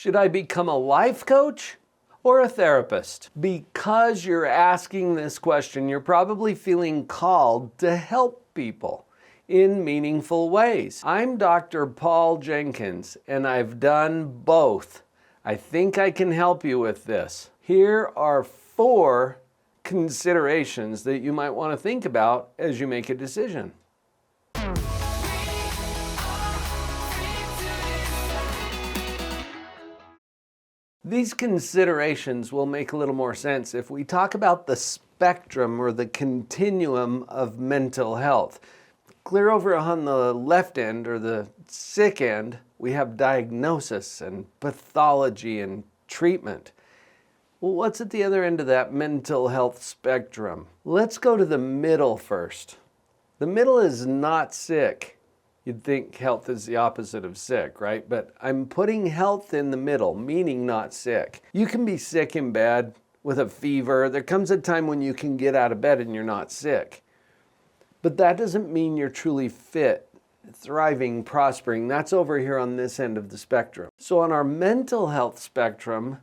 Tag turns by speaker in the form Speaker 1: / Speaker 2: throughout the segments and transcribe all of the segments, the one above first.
Speaker 1: Should I become a life coach or a therapist? Because you're asking this question, you're probably feeling called to help people in meaningful ways. I'm Dr. Paul Jenkins, and I've done both. I think I can help you with this. Here are 4 considerations that you might want to think about as you make a decision. These considerations will make a little more sense if we talk about the spectrum or the continuum of mental health. Clear over on the left end, or the sick end, we have diagnosis and pathology and treatment. Well, what's at the other end of that mental health spectrum? Let's go to the middle first. The middle is not sick. You'd think health is the opposite of sick, right? But I'm putting health in the middle, meaning not sick. You can be sick in bed with a fever. There comes a time when you can get out of bed and you're not sick. But that doesn't mean you're truly fit, thriving, prospering. That's over here on this end of the spectrum. So on our mental health spectrum,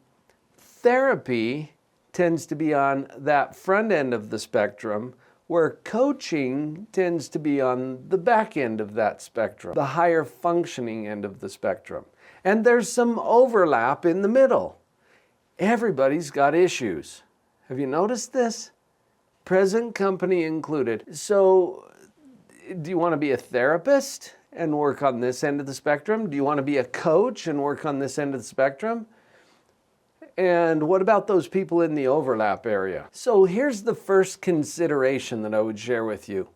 Speaker 1: therapy tends to be on that front end of the spectrum, where coaching tends to be on the back end of that spectrum, the higher functioning end of the spectrum. And there's some overlap in the middle. Everybody's got issues. Have you noticed this? Present company included. So, do you want to be a therapist and work on this end of the spectrum? Do you want to be a coach and work on this end of the spectrum? And what about those people in the overlap area? So here's the first consideration that I would share with you.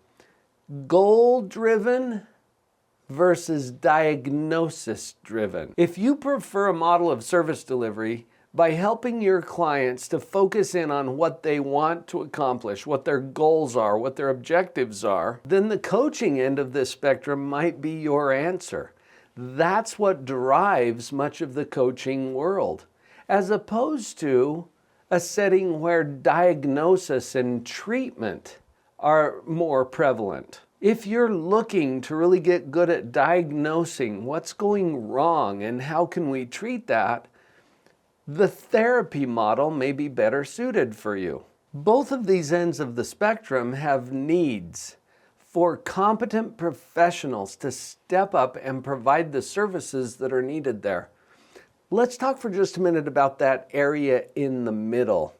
Speaker 1: Goal-driven versus diagnosis-driven. If you prefer a model of service delivery by helping your clients to focus in on what they want to accomplish, what their goals are, what their objectives are, then the coaching end of this spectrum might be your answer. That's what drives much of the coaching world, as opposed to a setting where diagnosis and treatment are more prevalent. If you're looking to really get good at diagnosing what's going wrong and how can we treat that, the therapy model may be better suited for you. Both of these ends of the spectrum have needs for competent professionals to step up and provide the services that are needed there. Let's talk for just a minute about that area in the middle,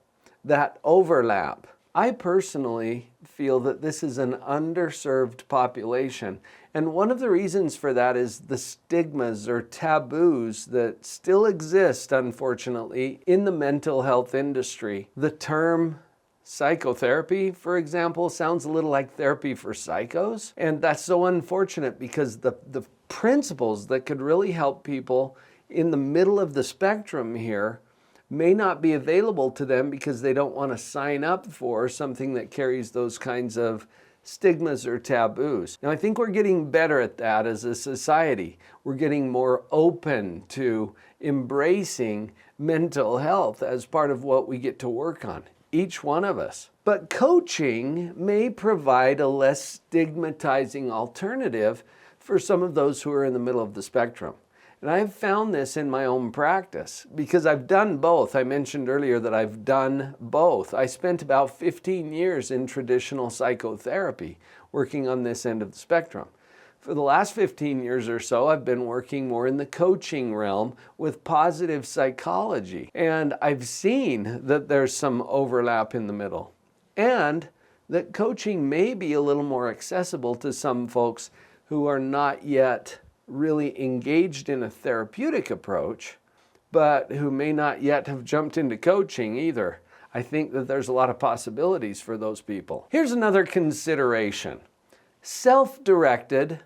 Speaker 1: that overlap. I personally feel that this is an underserved population, and one of the reasons for that is the stigmas or taboos that still exist, unfortunately, in the mental health industry. The term psychotherapy, for example, sounds a little like therapy for psychos, and that's so unfortunate because the principles that could really help people in the middle of the spectrum here may not be available to them because they don't want to sign up for something that carries those kinds of stigmas or taboos. Now, I think we're getting better at that as a society. We're getting more open to embracing mental health as part of what we get to work on, each one of us. But coaching may provide a less stigmatizing alternative for some of those who are in the middle of the spectrum. And I've found this in my own practice because I've done both. I mentioned earlier that I've done both. I spent about 15 years in traditional psychotherapy working on this end of the spectrum. For the last 15 years or so, I've been working more in the coaching realm with positive psychology. And I've seen that there's some overlap in the middle, and that coaching may be a little more accessible to some folks who are not yet really engaged in a therapeutic approach, but who may not yet have jumped into coaching either. I think that there's a lot of possibilities for those people. Here's another consideration. Self-directed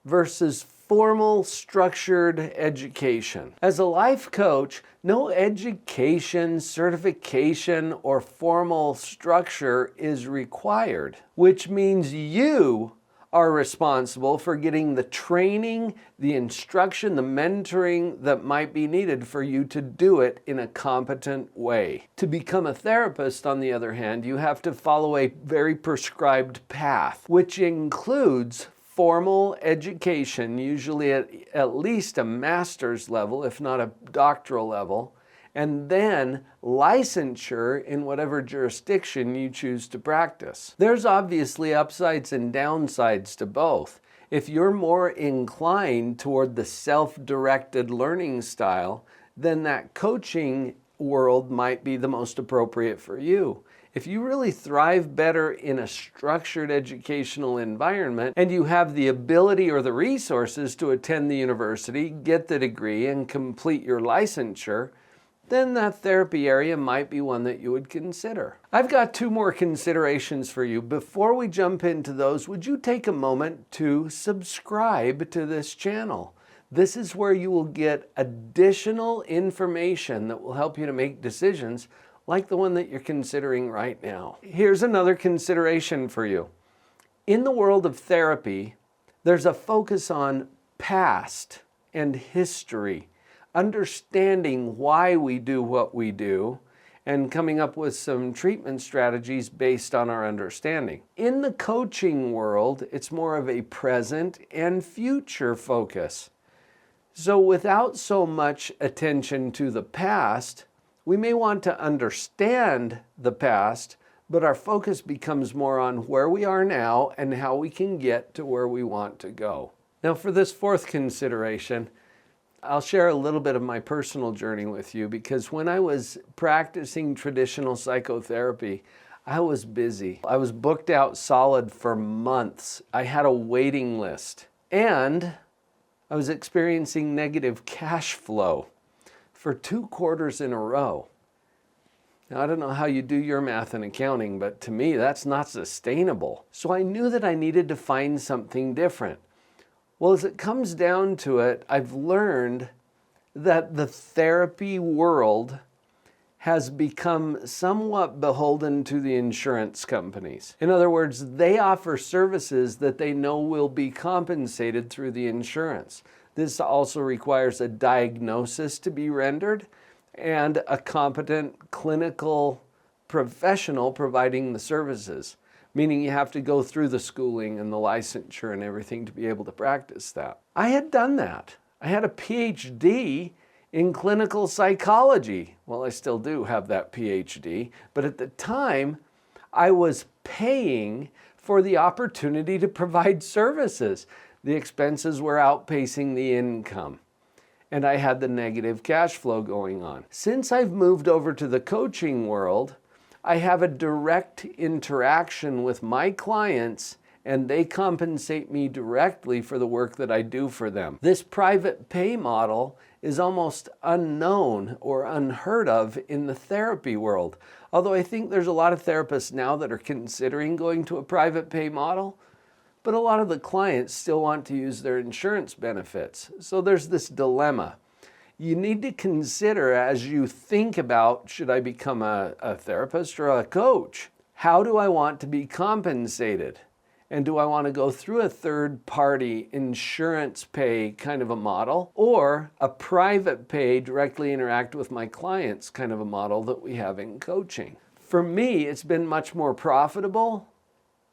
Speaker 1: versus formal structured education. As a life coach, no education, certification, or formal structure is required, which means you are responsible for getting the training, the instruction, the mentoring that might be needed for you to do it in a competent way. To become a therapist, on the other hand, you have to follow a very prescribed path, which includes formal education, usually at least a master's level, if not a doctoral level, and then licensure in whatever jurisdiction you choose to practice. There's obviously upsides and downsides to both. If you're more inclined toward the self-directed learning style, then that coaching world might be the most appropriate for you. If you really thrive better in a structured educational environment and you have the ability or the resources to attend the university, get the degree, and complete your licensure, then that therapy area might be one that you would consider. I've got 2 more considerations for you. Before we jump into those, would you take a moment to subscribe to this channel? This is where you will get additional information that will help you to make decisions like the one that you're considering right now. Here's another consideration for you. In the world of therapy, there's a focus on past and history, understanding why we do what we do, and coming up with some treatment strategies based on our understanding. In the coaching world, it's more of a present and future focus. So without so much attention to the past, we may want to understand the past, but our focus becomes more on where we are now and how we can get to where we want to go. Now for this 4th consideration, I'll share a little bit of my personal journey with you, because when I was practicing traditional psychotherapy, I was busy. I was booked out solid for months. I had a waiting list, and I was experiencing negative cash flow for 2 quarters in a row. Now, I don't know how you do your math and accounting, but to me, that's not sustainable. So I knew that I needed to find something different. Well, as it comes down to it, I've learned that the therapy world has become somewhat beholden to the insurance companies. In other words, they offer services that they know will be compensated through the insurance. This also requires a diagnosis to be rendered and a competent clinical professional providing the services, meaning you have to go through the schooling and the licensure and everything to be able to practice that. I had done that. I had a PhD in clinical psychology. Well, I still do have that PhD, but at the time, I was paying for the opportunity to provide services. The expenses were outpacing the income, and I had the negative cash flow going on. Since I've moved over to the coaching world, I have a direct interaction with my clients, and they compensate me directly for the work that I do for them. This private pay model is almost unknown or unheard of in the therapy world. Although I think there's a lot of therapists now that are considering going to a private pay model, but a lot of the clients still want to use their insurance benefits. So there's this dilemma. You need to consider as you think about, should I become a therapist or a coach? How do I want to be compensated? And do I want to go through a third-party insurance pay kind of a model, or a private pay, directly interact with my clients kind of a model that we have in coaching? For me, it's been much more profitable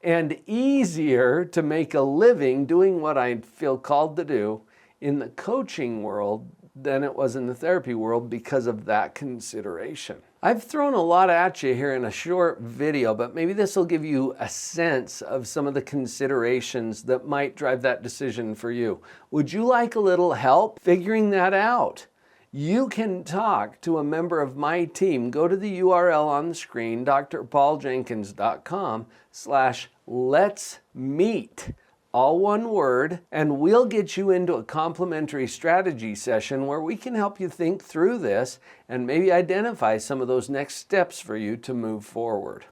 Speaker 1: and easier to make a living doing what I feel called to do in the coaching world than it was in the therapy world because of that consideration. I've thrown a lot at you here in a short video, but maybe this will give you a sense of some of the considerations that might drive that decision for you. Would you like a little help figuring that out? You can talk to a member of my team. Go to the URL on the screen, drpauljenkins.com/letsmeet. All one word, and we'll get you into a complimentary strategy session where we can help you think through this and maybe identify some of those next steps for you to move forward.